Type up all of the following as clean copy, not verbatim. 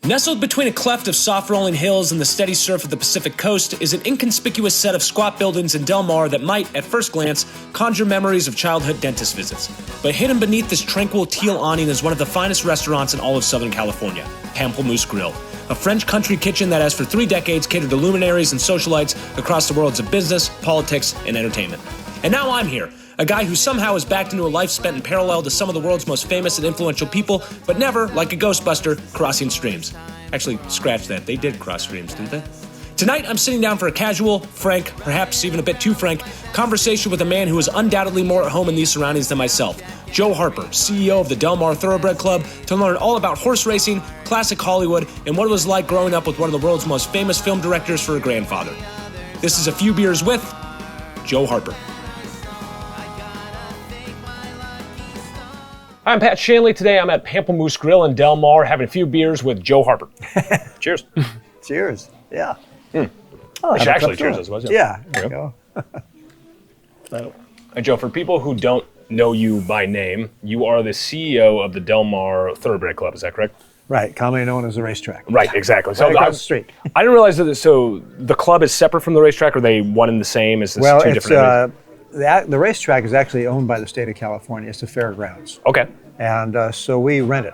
Nestled between a cleft of soft rolling hills and the steady surf of the Pacific coast is an inconspicuous set of squat buildings in Del Mar that might, at first glance, conjure memories of childhood dentist visits. But hidden beneath this tranquil teal awning is one of the finest restaurants in all of Southern California, Pamplemousse Grill, a French country kitchen that has for 3 decades catered to luminaries and socialites across the worlds of business, politics, and entertainment. And now I'm here, a guy who somehow is backed into a life spent in parallel to some of the world's most famous and influential people, but never, like a Ghostbuster, crossing streams. Actually, scratch that. They did cross streams, didn't they? Tonight, I'm sitting down for a casual, frank, perhaps even a bit too frank, conversation with a man who is undoubtedly more at home in these surroundings than myself, Joe Harper, CEO of the Del Mar Thoroughbred Club, to learn all about horse racing, classic Hollywood, and what it was like growing up with one of the world's most famous film directors for a grandfather. This is A Few Beers with Joe Harper. I'm Pat Shanley. Today I'm at Pamplemousse Grill in Del Mar having a few beers with Joe Harper. Cheers. Cheers. Yeah. Oh, actually, cheers as well. Yeah. There you go. And Joe, for people who don't know you by name, you are the CEO of the Del Mar Thoroughbred Club. Is that correct? Right. Commonly known as the racetrack. Right. Exactly. So right across the street. I didn't realize that. So the club is separate from the racetrack, or are they one and the same? Is this two different entities? The racetrack is actually owned by the state of California. It's the fairgrounds. Okay. And so we rent it.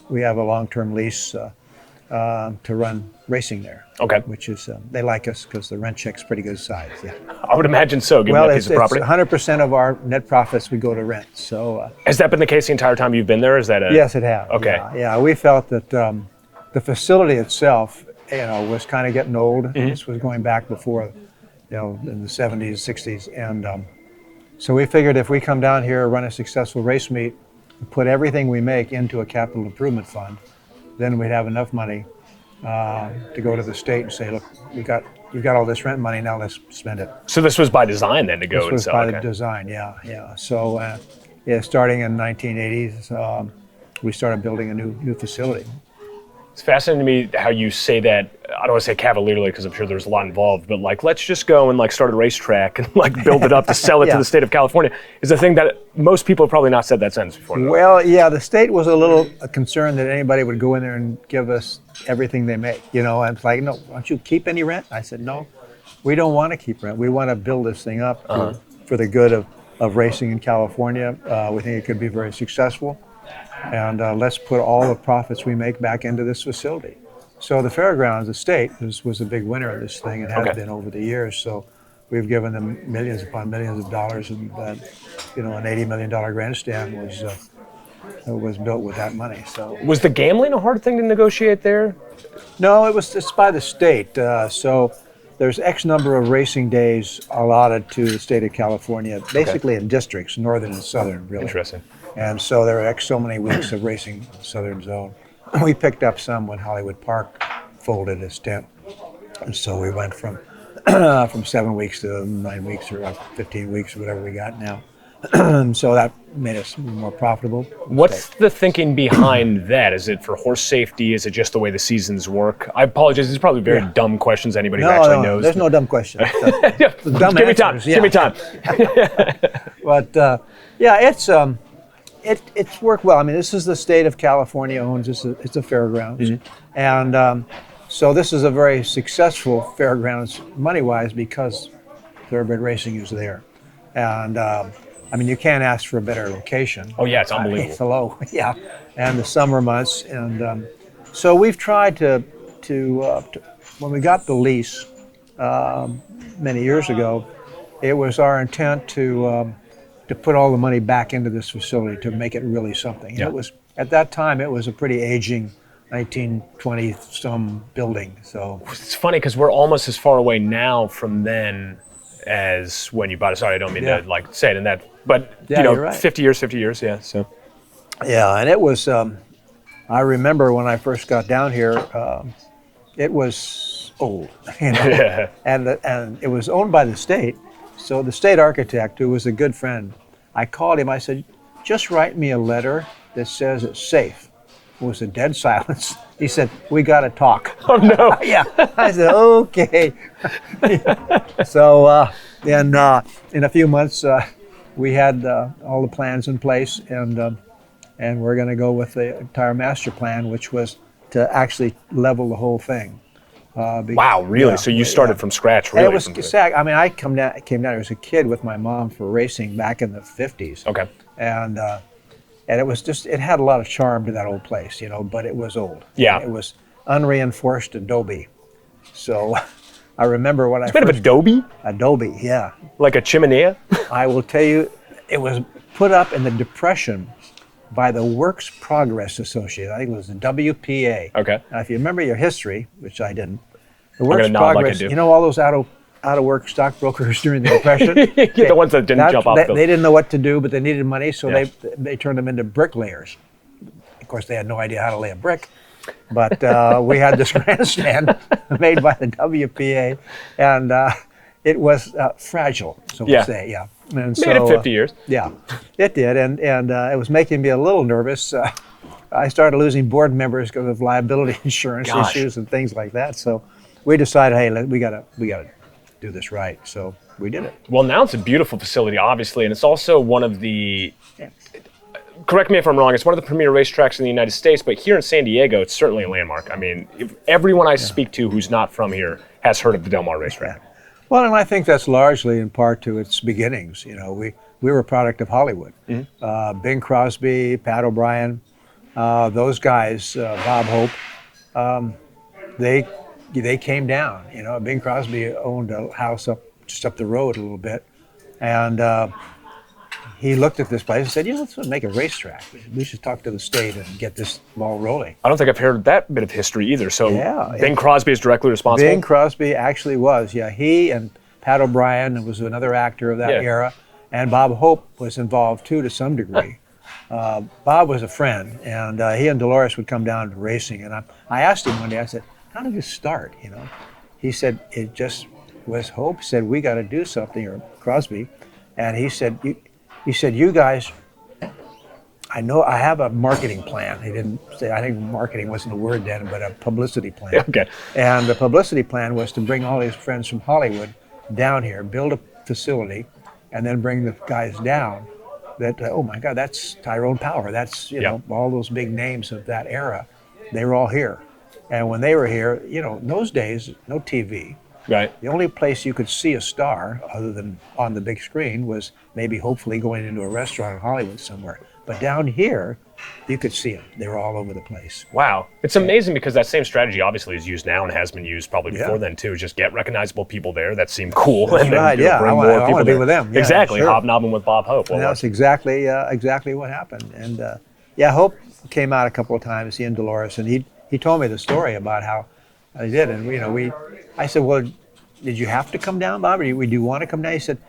We have a long-term lease to run racing there. Okay. Which is, they like us because the rent check's pretty good size. Yeah. I would imagine so, given that piece of property. Well, 100% of our net profits we go to rent. So. Has that been the case the entire time you've been there? Is that Yes, it has. Okay. Yeah. We felt that the facility itself, was kind of getting old. Mm-hmm. This was going back before, in the 70s, 60s, and so we figured if we come down here, run a successful race meet, put everything we make into a capital improvement fund, then we'd have enough money to go to the state and say, look, you've got all this rent money, now let's spend it. So this was by design then to go and sell? This was by design, yeah. So starting in 1980s, we started building a new facility. It's fascinating to me how you say that. I don't want to say cavalierly because I'm sure there's a lot involved, but let's just go and start a racetrack and build it up to sell it to the state of California is a thing that most people have probably not said that sentence before. Though. Well, yeah, the state was a little concerned that anybody would go in there and give us everything they make. And it's like, no, don't you keep any rent? I said, no, we don't want to keep rent. We want to build this thing up for the good of racing in California. We think it could be very successful. And let's put all the profits we make back into this facility. So the fairgrounds, the state, was a big winner of this thing and has been over the years. So we've given them millions upon millions of dollars, and an $80 million grandstand was built with that money. So was the gambling a hard thing to negotiate there? No, it's by the state. So there's X number of racing days allotted to the state of California, basically in districts, northern and southern, really. Interesting. And so there are X so many weeks of racing in the southern zone. We picked up some when Hollywood Park folded its tent. And so we went from 7 weeks to 9 weeks or 15 weeks or whatever we got now. So that made us more profitable. What's the thinking behind that? Is it for horse safety? Is it just the way the seasons work? I apologize. These are probably very dumb questions anybody who actually knows. There's no dumb questions. Dumb Give me time. Yeah. Give me time. But it's worked well. I mean, this is the state of California owns this. It's a fairgrounds. Mm-hmm. And so this is a very successful fairgrounds money-wise because thoroughbred racing is there. And you can't ask for a better location. Oh yeah, it's unbelievable. It's low, yeah. And the summer months. And so we've tried to when we got the lease many years ago, it was our intent to put all the money back into this facility to make it really something. Yeah. It was, at that time, it was a pretty aging 1920-some building. So it's funny because we're almost as far away now from then as when you bought it. Sorry, I don't mean to say it in that, but you're right. 50 years, yeah. So yeah, and it was. I remember when I first got down here, it was old, and it was owned by the state. So the state architect, who was a good friend, I called him. I said, just write me a letter that says it's safe. It was a dead silence. He said, we got to talk. Oh, no. Yeah. I said, okay. So then in a few months, we had all the plans in place, and we're going to go with the entire master plan, which was to actually level the whole thing. Wow, really? Yeah, So you started from scratch, really? And it was sad. I mean, I came down here as a kid with my mom for racing back in the 50s. Okay. And it was just, it had a lot of charm to that old place, but it was old. Yeah. It was unreinforced adobe. So I remember when it's a bit of adobe? Adobe, yeah. Like a chimney? I will tell you, it was put up in the Depression by the Works Progress Association. I think it was the WPA. Okay. Now, if you remember your history, which I didn't, the I'm Works gonna nod Progress, like I do. all those out of work stockbrokers during the Depression? The ones that didn't jump off they didn't know what to do, but they needed money, so Yeah. they turned them into bricklayers. Of course, they had no idea how to lay a brick. But we had this grandstand made by the WPA, and it was fragile, so to say. Yeah, and Made it 50 years. Yeah, it did, and it was making me a little nervous. I started losing board members because of liability insurance issues and things like that. So we decided, hey, we gotta do this right. So we did it. Well, now it's a beautiful facility, obviously, and it's also one of the. Correct me if I'm wrong, it's one of the premier racetracks in the United States, but here in San Diego, it's certainly a landmark. I mean, if everyone I speak to who's not from here has heard of the Del Mar racetrack. Yeah. Well, and I think that's largely in part to its beginnings. We were a product of Hollywood. Mm-hmm. Bing Crosby, Pat O'Brien, those guys, Bob Hope, they came down. Bing Crosby owned a house just up the road a little bit, and he looked at this place and said, let's make a racetrack. We should talk to the state and get this ball rolling. I don't think I've heard that bit of history either. So Bing Crosby is directly responsible? Bing Crosby actually was, yeah. He and Pat O'Brien was another actor of that era, and Bob Hope was involved too to some degree. Bob was a friend, and he and Dolores would come down to racing. And I asked him one day, I said, how did this start, He said, it just was Hope. He said, we got to do something, or Crosby. And he said, you guys, I know I have a marketing plan. He didn't say, I think marketing wasn't a word then, but a publicity plan. Okay. And the publicity plan was to bring all his friends from Hollywood down here, build a facility, and then bring the guys down. That, oh my God, that's Tyrone Power. That's, all those big names of that era. They were all here. And when they were here, in those days, no TV. Right. The only place you could see a star, other than on the big screen, was maybe hopefully going into a restaurant in Hollywood somewhere. But down here, you could see them. They were all over the place. Wow. It's amazing because that same strategy obviously is used now and has been used probably before then too. Just get recognizable people there that seem cool. That's and then right, bring more I people want to there. be with them. Yeah, exactly. Sure. Hobnobbing with Bob Hope. And that's exactly what happened. And Hope came out a couple of times, he and Dolores, and he told me the story about how he did. And I said, well, did you have to come down, Bob? Or do you want to come down? He said,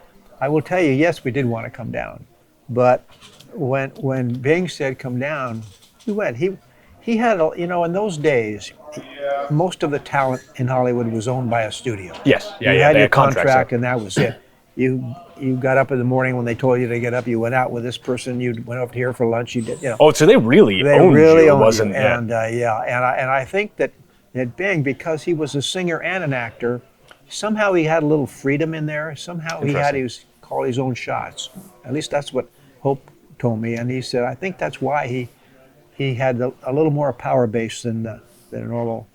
I will tell you, yes, we did want to come down. But when Bing said come down, he went. He had, in those days, most of the talent in Hollywood was owned by a studio. Yes. Yeah, you yeah. had They your had contracts, contract, and that was it. You got up in the morning when they told you to get up. You went out with this person. You went up here for lunch. You did. Oh, so they really owned you. Owned wasn't, you. And and I think that Bing, because he was a singer and an actor, somehow he had a little freedom in there. Somehow he was call his own shots. At least that's what Hope told me. And he said, I think that's why he had a little more power base than a normal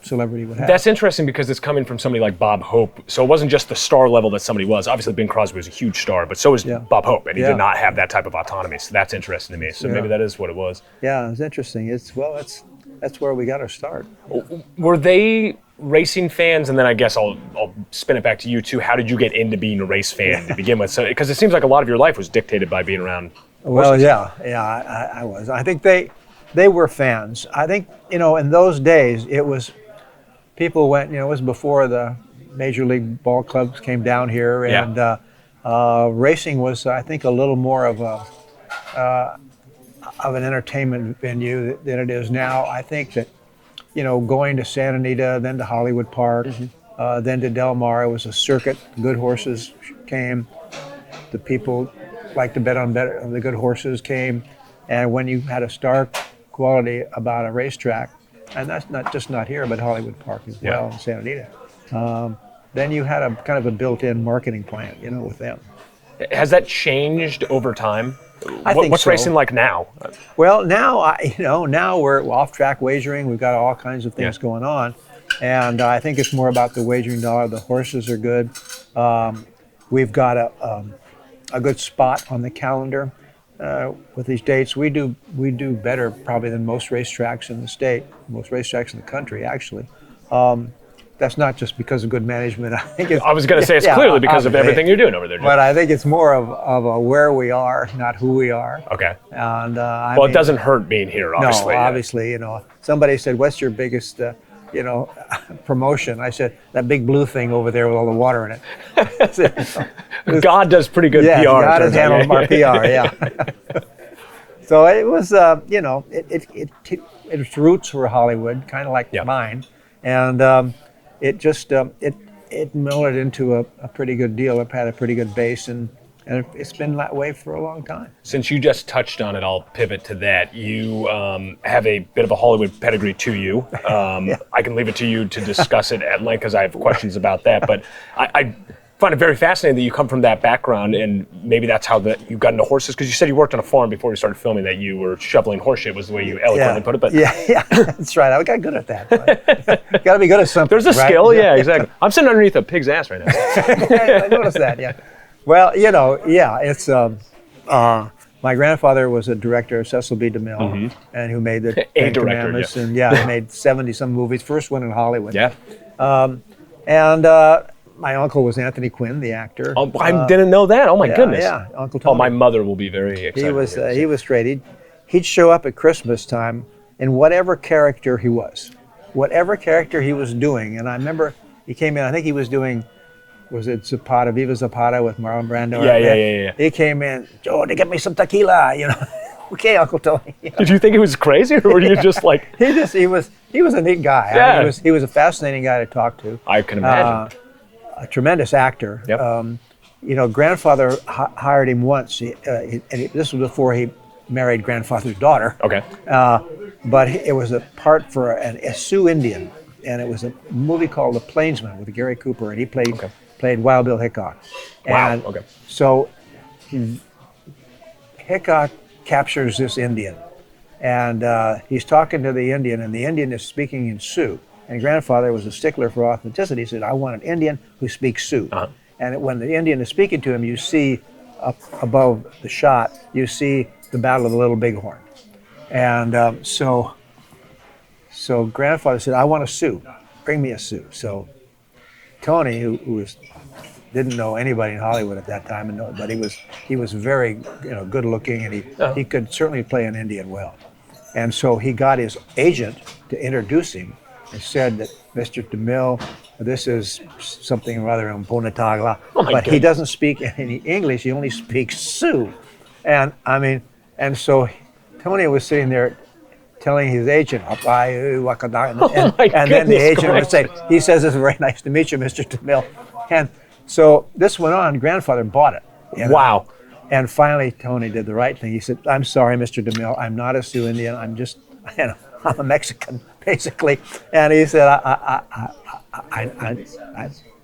celebrity would have. That's interesting because it's coming from somebody like Bob Hope. So it wasn't just the star level that somebody was. Obviously, Bing Crosby was a huge star, but so was Bob Hope, and he did not have that type of autonomy. So that's interesting to me. So maybe that is what it was. Yeah, it's interesting. That's where we got our start. Were they racing fans? And then I guess I'll spin it back to you too. How did you get into being a race fan to begin with? So because it seems like a lot of your life was dictated by being around horses. Well, I was. I think they were fans. I think in those days it was. People went, it was before the major league ball clubs came down here, and racing was, I think, a little more of an entertainment venue than it is now. I think that, going to Santa Anita, then to Hollywood Park, then to Del Mar, it was a circuit. Good horses came. The people liked to bet on the good horses came, and when you had a star quality about a racetrack. And that's not here, but Hollywood Park as well, in Santa Anita. Then you had a kind of a built-in marketing plan, with them. Has that changed over time I think What's so. racing like now? Well, now now we're off-track wagering. We've got all kinds of things Yeah. going on, and I think it's more about the wagering dollar. The horses are good. We've got a good spot on the calendar with these dates. We do better probably than most racetracks in the state, most racetracks in the country, actually. That's not just because of good management. I was going to say it's clearly because of everything you're doing over there, Jim. But I think it's more of a where we are, not who we are. Okay. And It doesn't hurt being here, obviously. No, obviously, somebody said, "What's your biggest, promotion?" I said, "That big blue thing over there with all the water in it." God does pretty good yeah, PR. God has handled our PR. Yeah. So it was, its roots were Hollywood, kind of like mine, and it just it melded into a pretty good deal. It had a pretty good base, and it's been that way for a long time. Since you just touched on it, I'll pivot to that. You have a bit of a Hollywood pedigree to you. I can leave it to you to discuss it at length because I have questions about that. But I find it very fascinating that you come from that background, and maybe that's how you got into horses. Because you said you worked on a farm before you started filming, that you were shoveling horse shit, was the way you eloquently put it. But yeah, that's right. I got good at that. Got to be good at something. There's a right? skill, yeah, exactly. I'm sitting underneath a pig's ass right now. I noticed that. Yeah. Well, it's my grandfather was a director of Cecil B. DeMille, and who made the Ten Commandments, and made 70-some movies. First one in Hollywood. Yeah. My uncle was Anthony Quinn, the actor. Oh, I didn't know that. Oh my goodness. Yeah, Uncle Tony. Oh, my mother will be very excited. He was straight. He'd show up at Christmas time in whatever character he was doing. And I remember he came in. I think he was doing. Was it Zapata, Viva Zapata with Marlon Brando? Yeah. He came in, "Joe, to get me some tequila," Okay, Uncle Tony. Did you think he was crazy, or were you just like? He was a neat guy. Yeah. I mean, he was a fascinating guy to talk to. I can imagine. A tremendous actor. Yep. Grandfather hired him once, this was before he married grandfather's daughter. Okay. But it was a part for a Sioux Indian, and it was a movie called The Plainsman with Gary Cooper, and he played Wild Bill Hickok. Wow. And okay. So Hickok captures this Indian, and he's talking to the Indian, and the Indian is speaking in Sioux. And grandfather was a stickler for authenticity. He said, "I want an Indian who speaks Sioux." And when the Indian is speaking to him, you see up above the shot, you see the Battle of the Little Bighorn. And so grandfather said, "I want a Sioux. Bring me a Sioux." So Tony, who didn't know anybody in Hollywood at that time, but he was very good looking, and he could certainly play an Indian well. And so he got his agent to introduce him. And said that, "Mr. DeMille, this is something rather in Bonatagla, but he doesn't speak any English. He only speaks Sioux." And so Tony was sitting there telling his agent, and then the agent would say, "He says it's very nice to meet you, Mr. DeMille." And so this went on. Grandfather bought it. Wow. And finally, Tony did the right thing. He said, "I'm sorry, Mr. DeMille. I'm not a Sioux Indian. I'm just, I'm a Mexican, basically." And he said,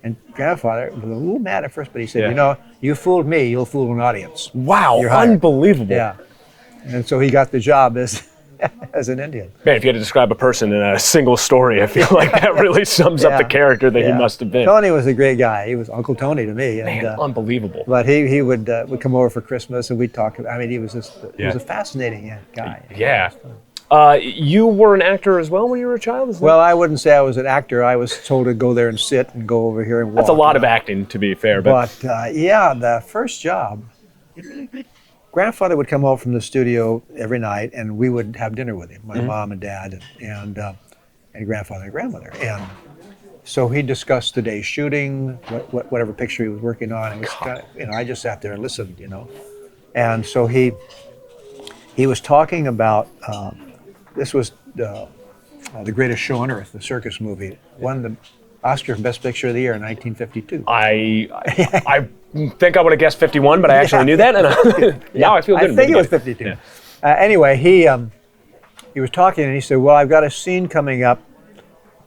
and grandfather was a little mad at first, but he said, "You fooled me, you'll fool an audience." Wow, unbelievable. Yeah. And so he got the job as an Indian. Man, if you had to describe a person in a single story, I feel like that really sums up the character that he must have been. Tony was a great guy. He was Uncle Tony to me. Man, unbelievable. But he would come over for Christmas and we'd talk. I mean, he was a fascinating guy. Yeah. You were an actor as well when you were a child? Well, I wouldn't say I was an actor. I was told to go there and sit and go over here and walk. That's a lot of acting, to be fair. But the first job, grandfather would come home from the studio every night, and we would have dinner with him, my mom and dad, and grandfather and grandmother. And so he discussed the day's shooting, whatever picture he was working on. It was kind of, I just sat there and listened, And so he was talking about. This was the Greatest Show on Earth, the circus movie, won the Oscar for Best Picture of the Year in 1952. I think I would have guessed 51, but I actually knew that, and now I feel good. I think it was 52. Yeah. Anyway, he was talking, and he said, "Well, I've got a scene coming up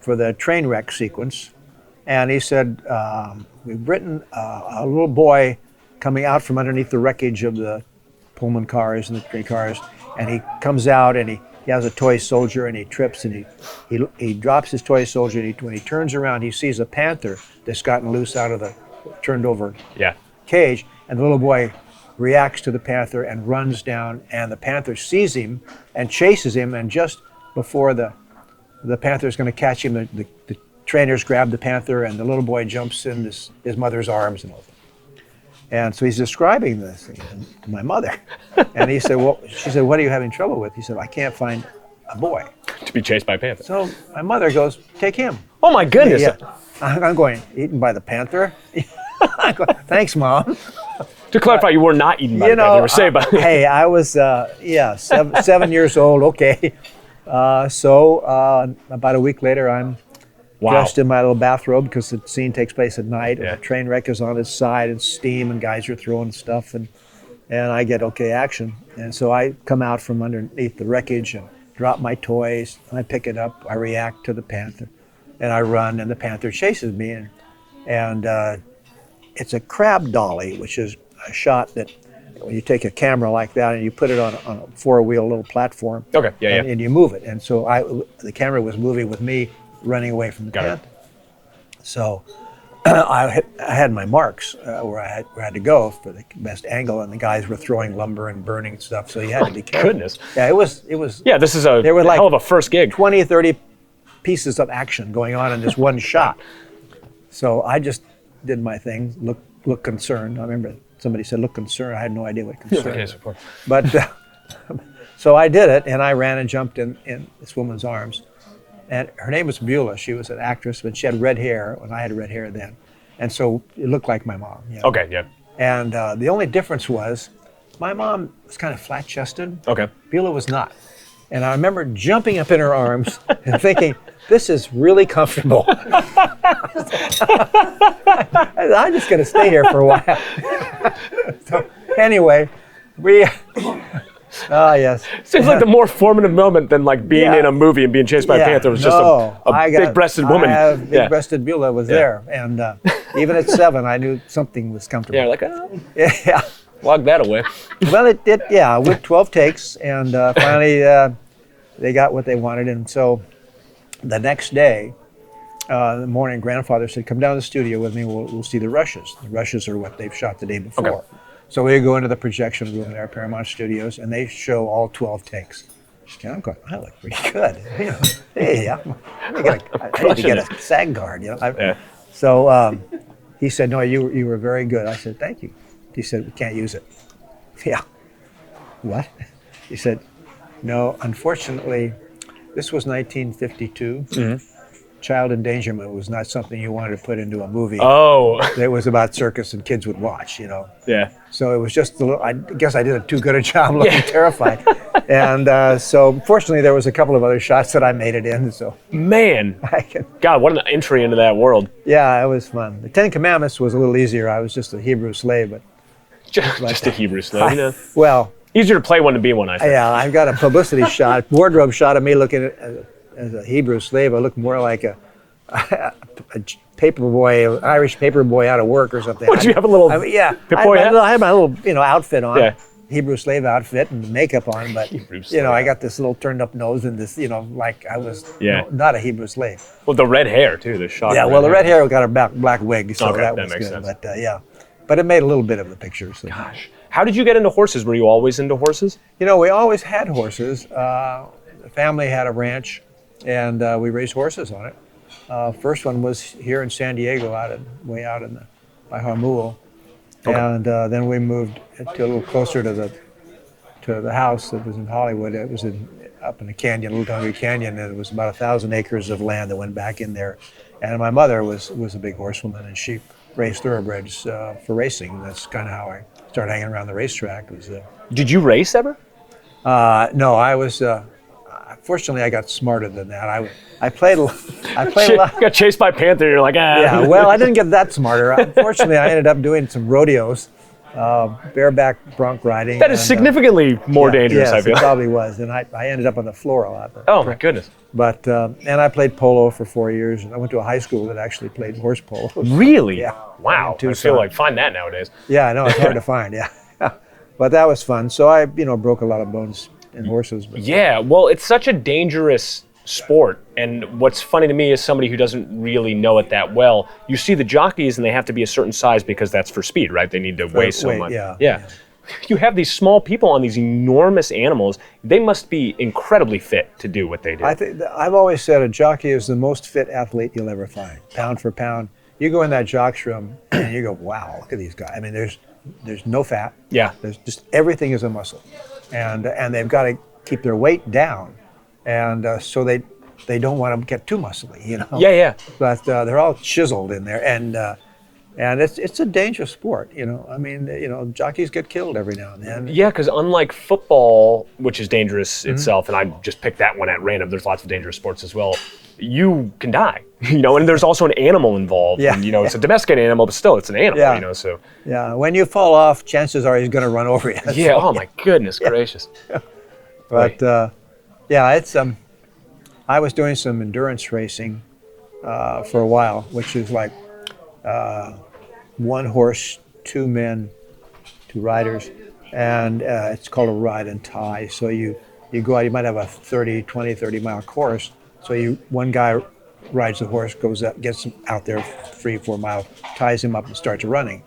for the train wreck sequence," and he said, "We've written a little boy coming out from underneath the wreckage of the Pullman cars and the train cars, and he comes out and he has a toy soldier and he trips and he drops his toy soldier and when he turns around he sees a panther that's gotten loose out of the turned over cage, and the little boy reacts to the panther and runs down, and the panther sees him and chases him, and just before the panther's going to catch him, the trainers grab the panther and the little boy jumps in his mother's arms and all that. And so he's describing this to my mother. And he said, well, she said, what are you having trouble with? He said, I can't find a boy. To be chased by a panther. So my mother goes, take him. Oh my goodness. Yeah. I'm going, eaten by the panther? I'm going, thanks, Mom. To clarify, you were not eaten by the panther, you were saved by Hey, I was, 7 years old, okay. So about a week later, I'm dressed in my little bathrobe because the scene takes place at night. And the train wreck is on its side and steam and guys are throwing stuff and I get okay action. And so I come out from underneath the wreckage and drop my toys. I pick it up. I react to the panther and I run and the panther chases me. And it's a crab dolly, which is a shot that when you take a camera like that and you put it on a four-wheel little platform. And you move it. And so the camera was moving with me running away from the panther. So I had my marks where I had to go for the best angle, and the guys were throwing lumber and burning stuff, so you had to be careful. Goodness. Yeah, it was. Yeah, this is there were like hell of a first gig. 20, 30 pieces of action going on in this one shot. So I just did my thing, look concerned. I remember somebody said, look concerned. I had no idea what concern was. But so I did it, and I ran and jumped in this woman's arms. And her name was Beulah. She was an actress, but she had red hair when I had red hair then. And so it looked like my mom. You know? Okay, yeah. And the only difference was my mom was kind of flat-chested. Okay. Beulah was not. And I remember jumping up in her arms and thinking, this is really comfortable. I'm just going to stay here for a while. So anyway, yes. Seems like the more formative moment than like being in a movie and being chased by a panther was just a big-breasted woman. Big-breasted Beulah was there. And even at 7, I knew something was comfortable. Yeah, like, log that away. Well, it went 12 takes, and finally they got what they wanted. And so the next day, in the morning, grandfather said, come down to the studio with me, we'll see the rushes. The rushes are what they've shot the day before. Okay. So we go into the projection room there, Paramount Studios, and they show all 12 takes. And I'm going, I look pretty good. You know, hey, I need to get a SAG card. You know. So he said, no, you were very good. I said, thank you. He said, we can't use it. Yeah. What? He said, no, unfortunately, this was 1952. Mm-hmm. Child endangerment was not something you wanted to put into a movie. Oh. It was about circus and kids would watch, you know. Yeah. So it was just I guess I did too good a job looking terrified. And so fortunately there was a couple of other shots that I made it in. So man, God, what an entry into that world. Yeah, it was fun. The 10 Commandments was a little easier. I was just a Hebrew slave, but just a Hebrew slave, you know. Well, easier to play one to be one, I think. Yeah, I've got a publicity shot, wardrobe shot of me looking as a Hebrew slave. I looked more like a paper boy, Irish paper boy out of work or something. What, you have a little I had my little outfit on, Hebrew slave outfit and makeup on, but I got this little turned up nose and this, like I was not a Hebrew slave. Well, the red hair too, the shock. Yeah, well, the red hair got a black wig, so that was makes good. Sense. But but it made a little bit of the picture. So. Gosh, how did you get into horses? Were you always into horses? We always had horses. The family had a ranch, and we raised horses on it. First one was here in San Diego, way out by Harmul, and then we moved to a little closer to the house that was in Hollywood. It was up in a canyon, Little Hungry Canyon, and it was about 1,000 acres of land that went back in there. And my mother was a big horsewoman, and she raced thoroughbreds for racing. That's kind of how I started hanging around the racetrack. Did you race ever? No, I was. Fortunately, I got smarter than that. I played a lot. Got chased by a panther. You're like, ah. Yeah, well, I didn't get that smarter. Unfortunately, I ended up doing some rodeos, bareback bronc riding. That is significantly more dangerous, I feel. Yes, it probably was. And I ended up on the floor a lot. Oh, my goodness. But, and I played polo for 4 years. I went to a high school that actually played horse polo. Really? Yeah. Wow. I feel like find that nowadays. Yeah, I know. It's hard to find, yeah. But that was fun. So I, broke a lot of bones in horses. But. Yeah, well, it's such a dangerous sport, and what's funny to me is somebody who doesn't really know it that well. You see the jockeys, and they have to be a certain size because that's for speed, right? They need to weigh so much. Yeah. You have these small people on these enormous animals. They must be incredibly fit to do what they do. I've always said a jockey is the most fit athlete you'll ever find, pound for pound. You go in that jock's room and you go, wow, look at these guys. I mean, there's no fat. Yeah. There's just everything is a muscle, and they've got to keep their weight down, and so they don't want to get too muscly, Yeah. But they're all chiseled in there, and it's a dangerous sport, I mean, jockeys get killed every now and then. Yeah, because unlike football, which is dangerous itself, and I just picked that one at random, there's lots of dangerous sports as well, you can die, and there's also an animal involved. Yeah. And, it's a domesticated animal, but still, it's an animal, so. Yeah, when you fall off, chances are he's going to run over you. Yeah, oh my goodness gracious. But, it's, I was doing some endurance racing for a while, which is like one horse, two men, two riders, and it's called a ride and tie. So you go out, you might have a 30 mile course. So one guy rides the horse, goes up, gets him out there 3-4 miles, ties him up and starts running.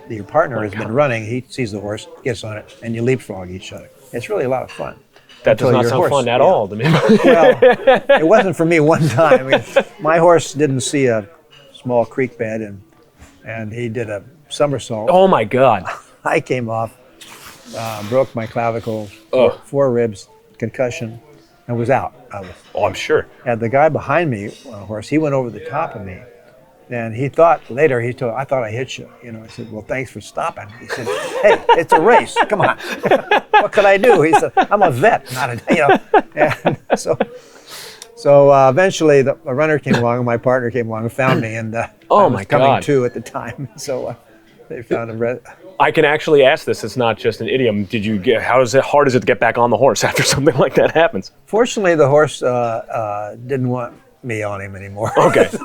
Your partner has been running, he sees the horse, gets on it, and you leapfrog each other. It's really a lot of fun. That does not sound fun at all to me. Well, it wasn't for me one time. I mean, my horse didn't see a small creek bed, and he did a somersault. Oh my God. I came off, broke my clavicle, 4 ribs, concussion, and was out. I'm sure. And the guy behind me on a horse, he went over the top of me, and he thought, later he told, I thought I hit you. I said, well, thanks for stopping. He said, hey, it's a race, come on. What could I do? He said, I'm a vet, not a, And so eventually a runner came along, and my partner came along and found me, and I was coming to at the time. So they found him. I can actually ask this. It's not just an idiom. How hard is it to get back on the horse after something like that happens? Fortunately, the horse didn't want me on him anymore. Okay. So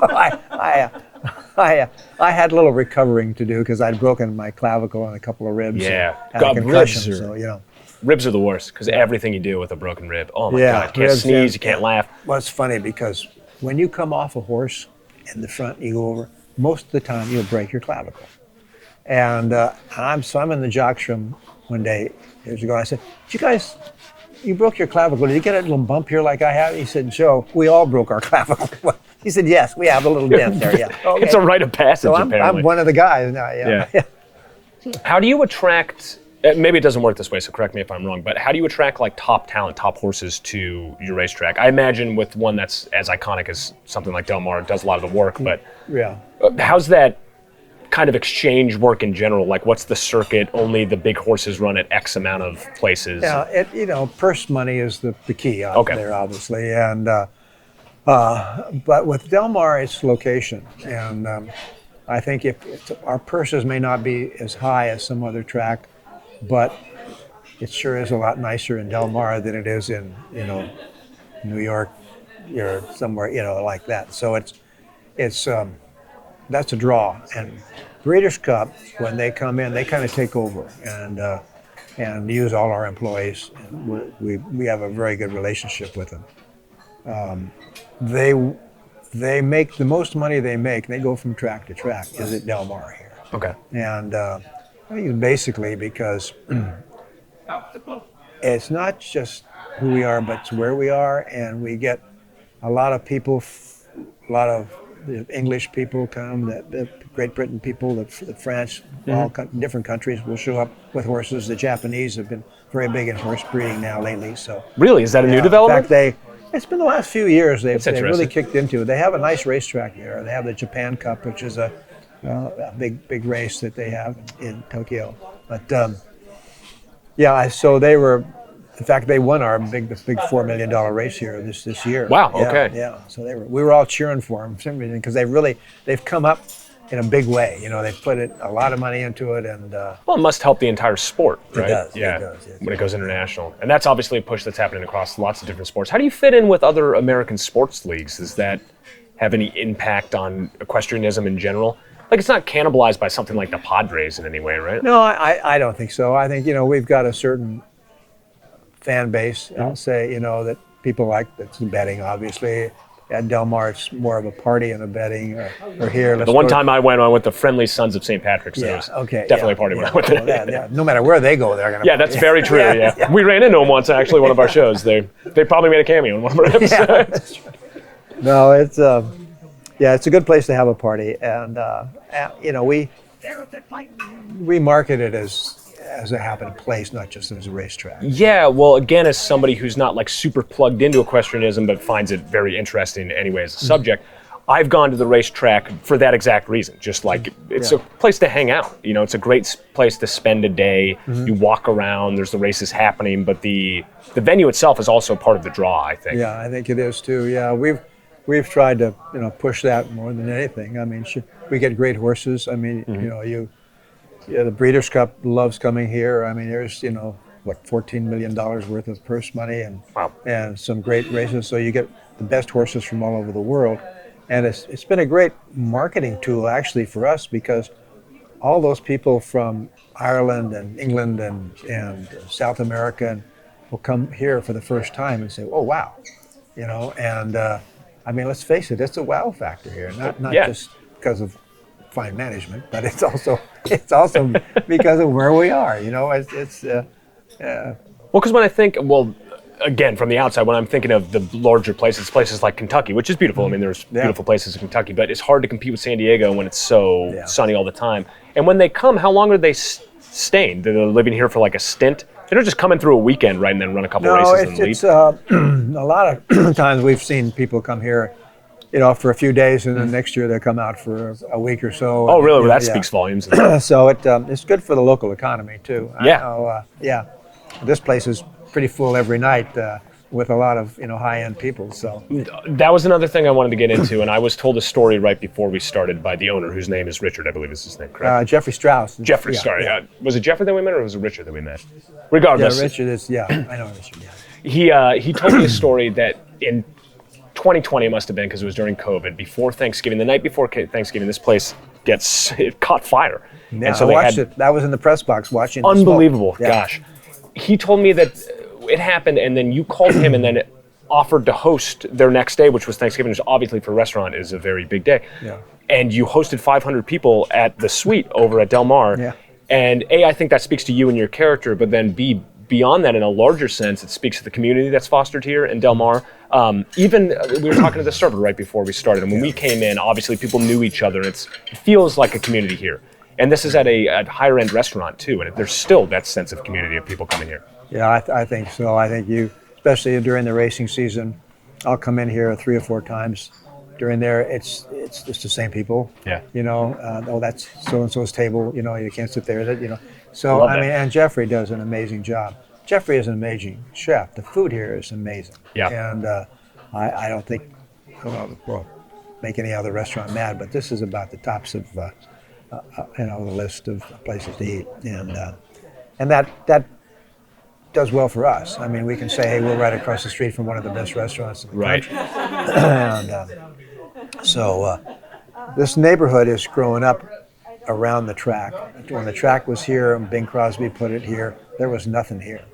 I had a little recovering to do because I'd broken my clavicle and a couple of ribs. Yeah. And a concussion, Ribs are the worst because everything you do with a broken rib. Oh my God. You can't sneeze, you can't laugh. Well, it's funny because when you come off a horse in the front, you go over, most of the time you'll break your clavicle. And I'm in the jock's room one day years ago. I said, you broke your clavicle. Did you get a little bump here like I have? He said, Joe, we all broke our clavicle. He said, yes, we have a little dent there, yeah. Okay. It's a rite of passage, so apparently. I'm one of the guys now, yeah. How do you attract, maybe it doesn't work this way, so correct me if I'm wrong, but how do you attract like top talent, top horses to your racetrack? I imagine with one that's as iconic as something like Del Mar, it does a lot of the work, but how's that kind of exchange work in general? Like, what's the circuit? Only the big horses run at X amount of places. Yeah, purse money is the key out there, obviously, and but with Del Mar, it's location, and I think if our purses may not be as high as some other track, but it sure is a lot nicer in Del Mar than it is in New York or somewhere like that. So it's that's a draw. And Breeders' Cup, when they come in, they kind of take over and use all our employees. We have a very good relationship with them. They make the most money they make. They go from track to track. Is at Del Mar here? Okay. And I think basically because it's not just who we are, but it's where we are, and we get a lot of people, a lot of the English people come, the Great Britain people, the French, all different countries will show up with horses. The Japanese have been very big in horse breeding now lately. So really, is that a new development? In fact, it's been the last few years they've really kicked into it. They have a nice racetrack there. They have the Japan Cup, which is a big race that they have in Tokyo. But so they were. In fact, they won our big $4 million race here this year. Wow. Okay. Yeah. So we were all cheering for them for some reason because they've come up in a big way. They've put a lot of money into it, and well, it must help the entire sport, right? It does. Yeah. It does. When it goes international, and that's obviously a push that's happening across lots of different sports. How do you fit in with other American sports leagues? Does that have any impact on equestrianism in general? Like, it's not cannibalized by something like the Padres in any way, right? No, I don't think so. I think, we've got a certain fan base, I'll say, that people like. That's betting, obviously. At Del Mar, it's more of a party and a betting, or here. The one time I went with the Friendly Sons of St. Patrick's, there was definitely a party when I went there. Yeah. No matter where they go, they're going to Yeah, that's very true, yeah. We ran into them once, actually, one of our shows. They probably made a cameo in one of our episodes. No, it's it's a good place to have a party, and we market it as a happening place, not just as a racetrack. Yeah, well, again, as somebody who's not like super plugged into equestrianism but finds it very interesting anyway as a subject, I've gone to the racetrack for that exact reason. Just like it's a place to hang out. It's a great place to spend a day. You walk around, there's the races happening, but the venue itself is also part of the draw, I think. Yeah, I think it is too. Yeah, we've tried to push that more than anything. I mean, we get great horses. I mean, the Breeders' Cup loves coming here. I mean, there's $14 million worth of purse money and some great races. So you get the best horses from all over the world, and it's been a great marketing tool actually for us, because all those people from Ireland and England and South America will come here for the first time and say, "Oh wow," and I mean, let's face it, it's a wow factor here. Not just because of fine management, but it's also because of where we are. Well, because when I think, again, from the outside, when I'm thinking of the larger places like Kentucky, which is beautiful. I mean, there's beautiful places in Kentucky, but it's hard to compete with San Diego when it's so sunny all the time. And when they come, how long are they staying? They're living here for like a stint? They don't just come in through a weekend, right, and then run a couple races and leave? It's a lot of times we've seen people come here, for a few days, and then next year they come out for a week or so. Oh, really? Well, that speaks volumes. So it's good for the local economy too. This place is pretty full every night with a lot of high-end people. So that was another thing I wanted to get into, and I was told a story right before we started by the owner, whose name is Richard, I believe is his name, correct? Jeffrey Strauss. Jeffrey, sorry. Was it Jeffrey that we met, or was it Richard that we met? Regardless. Yeah, Richard is. Yeah, I know Richard. Yeah. He told me a story that in 2020 it must have been, because it was during COVID, before Thanksgiving, the night before Thanksgiving, this place it caught fire. Yeah, and so I watched it. That was in the press box watching. Unbelievable, gosh. He told me that it happened, and then you called him and then offered to host their next day, which was Thanksgiving, which obviously for a restaurant is a very big day. Yeah. And you hosted 500 people at the suite over at Del Mar. Yeah. And A, I think that speaks to you and your character, but then B, beyond that, in a larger sense, it speaks to the community that's fostered here in Del Mar. Even we were talking to the server right before we started, and when we came in, obviously people knew each other. It feels like a community here. And this is at a higher end restaurant too, and there's still that sense of community of people coming here. Yeah, I think so. I think especially during the racing season, I'll come in here 3 or 4 times. During there, it's just the same people. Yeah. That's so and so's table. You can't sit there. So I mean, and Jeffrey does an amazing job. Jeffrey is an amazing chef. The food here is amazing. Yeah. And I don't think we'll make any other restaurant mad, but this is about the tops of the list of places to eat, and that does well for us. I mean, we can say, hey, we're right across the street from one of the best restaurants in the country. And so this neighborhood is growing up around the track. When the track was here and Bing Crosby put it here, there was nothing here.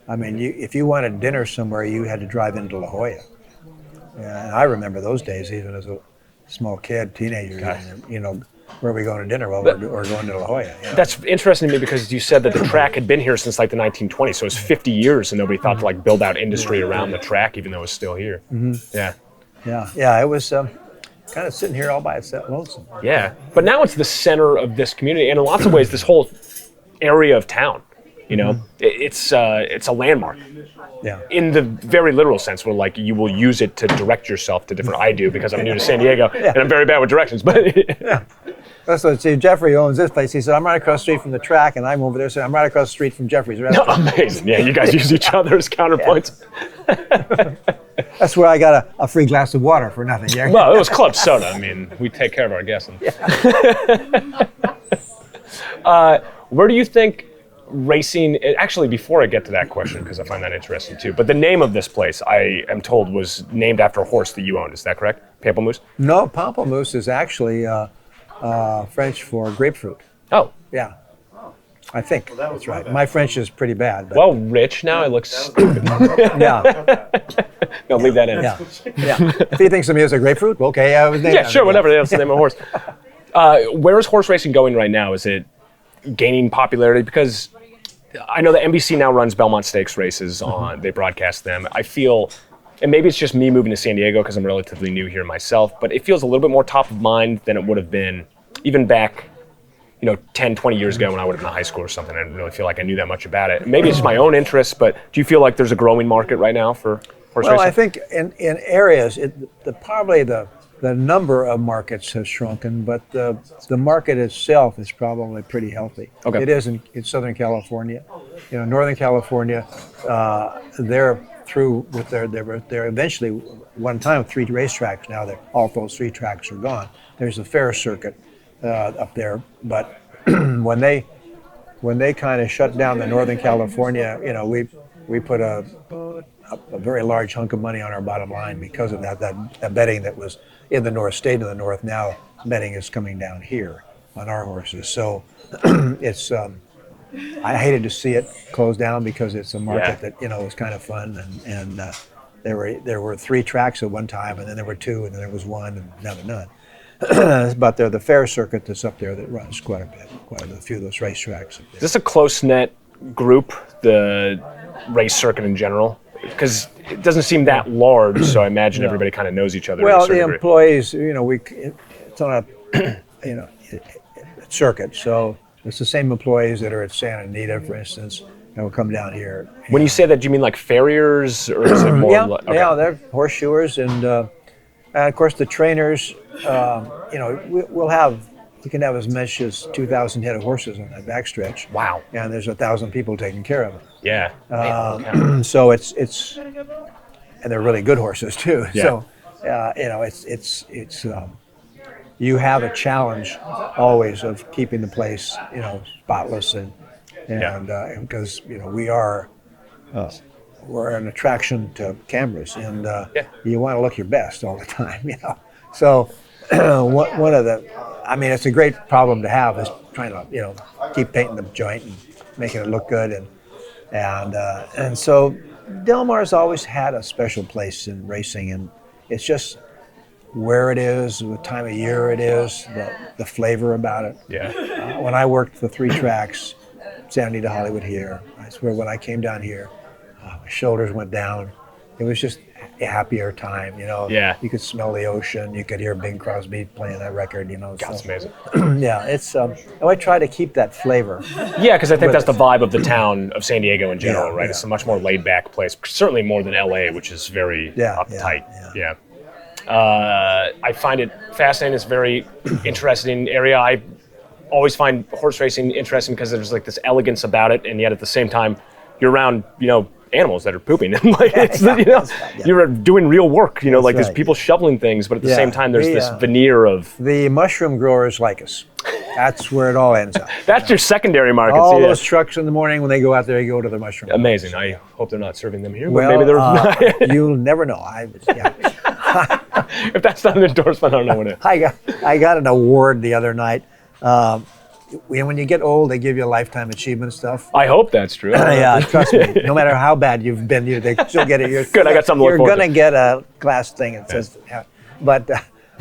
I mean, if you wanted dinner somewhere, you had to drive into La Jolla. And I remember those days, even as a small kid, teenager, where are we going to dinner? Well, we're going to La Jolla. That's interesting to me, because you said that the track had been here since like the 1920s, so it's 50 years, and nobody thought to like build out industry around the track, even though it's still here. Yeah. It was kind of sitting here all by itself, lonesome. Yeah, but now it's the center of this community, and in lots of ways, this whole area of town. It's a landmark. Yeah. In the very literal sense, where like you will use it to direct yourself to different. I do, because I'm new to San Diego and I'm very bad with directions. But yeah. That's what. See, Jeffrey owns this place. He said, "I'm right across the street from the track," and I'm over there saying, "I'm right across the street from Jeffrey's restaurant." Amazing. Yeah, you guys use each other as counterpoints. That's where I got a free glass of water for nothing. Yeah. Well, it was club soda. I mean, we take care of our guests. Where do you think racing, actually before I get to that question, because I find that interesting too, but the name of this place, I am told, was named after a horse that you owned, is that correct? Pamplemousse? No, Pamplemousse is actually French for grapefruit. Oh, Yeah, I think that's right. My French is pretty bad. But well, Rich now it looks stupid. yeah, No, leave that in. yeah. If he thinks the music grapefruit, okay. I was named Yeah, after sure, it. whatever. That's the name of a horse. Where is horse racing going right now? Is it gaining popularity? Because I know that NBC now runs Belmont Stakes races on. They broadcast them. I feel, and maybe it's just me moving to San Diego because I'm relatively new here myself, but it feels a little bit more top of mind than it would have been even back, 10, 20 years ago when I would have been in high school or something. I didn't really feel like I knew that much about it. Maybe it's my own interest, but do you feel like there's a growing market right now for horse racing? Well, I think in areas, probably the number of markets has shrunken, but the market itself is probably pretty healthy. Okay. It is in Southern California. Northern California, they're through with they're eventually one time 3 racetracks. Now all those 3 tracks are gone. There's a fair circuit up there, but when they kind of shut down the Northern California, we put a very large hunk of money on our bottom line because of that betting that was in the north, stayed in the north. Now betting is coming down here on our horses. So it's I hated to see it close down because it's a market that was kind of fun, and there were 3 tracks at one time, and then there were 2, and then there was 1, and now there none. But they're the fair circuit that's up there that runs quite a few of those racetracks. Is this a close-knit group, the race circuit in general? Because it doesn't seem that large, so I imagine everybody kind of knows each other. Well, the employees, it's on a circuit, so it's the same employees that are at Santa Anita, for instance, and will come down here. When you say that, do you mean like farriers, or is it more? Yeah, they're horseshoers, and of course the trainers. We can have as much as 2,000 head of horses on that backstretch. Wow. And there's 1,000 people taking care of them. Yeah. So it's and they're really good horses too. Yeah. So it's you have a challenge always of keeping the place spotless and because we're an attraction to cameras, and you want to look your best all the time. So one of it's a great problem to have, is trying to keep painting the joint and making it look good, and so Del Mar's always had a special place in racing, and it's just where it is, what time of year it is, the flavor about it. Yeah. When I worked the 3 tracks, Santa Anita, Hollywood here, I swear when I came down here, my shoulders went down. It was just a happier time, Yeah. You could smell the ocean. You could hear Bing Crosby playing that record, That's amazing. Yeah, it's. And I try to keep that flavor. Yeah, because I think that's the vibe of the town of San Diego in general, right? Yeah. It's a much more laid-back place, certainly more than LA, which is very uptight. Yeah. I find it fascinating. It's a very interesting area. I always find horse racing interesting because there's like this elegance about it, and yet at the same time, you're around, animals that are pooping. You're doing real work. There's people shoveling things, but at the same time, there's this veneer of. The mushroom growers like us. That's where it all ends up. That's your secondary market. All those trucks in the morning when they go out there, they go to the mushroom. Amazing. I hope they're not serving them here, but Well, maybe they're. you'll never know. If that's not an endorsement, I don't know what it is. I got an award the other night. When you get old, they give you a lifetime achievement stuff. I hope that's true. Yeah, trust me. No matter how bad you've been, they still get it. Good, I got something to look forward to. You're going to get a glass thing that says, but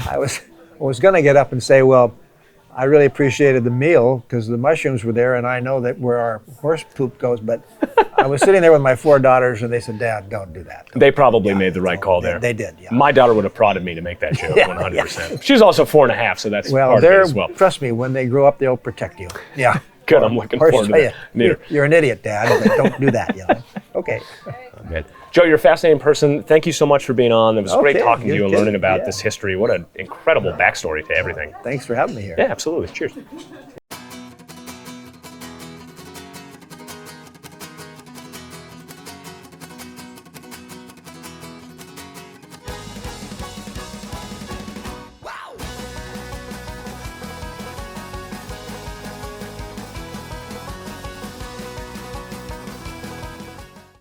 I was going to get up and say, well, I really appreciated the meal because the mushrooms were there, and I know that where our horse poop goes. But I was sitting there with my 4 daughters, and they said, "Dad, don't do that." They probably made the right call there. They did. Yeah. My daughter would have prodded me to make that joke, 100%. She's also 4.5, so that's part of it as well. Trust me, when they grow up, they'll protect you. Yeah. Good, I'm looking forward to that. You're an idiot, Dad, but don't do that. Okay. Man. Joe, you're a fascinating person. Thank you so much for being on. It was great talking to you and good. learning about this history. What an incredible backstory to everything. Thanks for having me here. Yeah, absolutely. Cheers.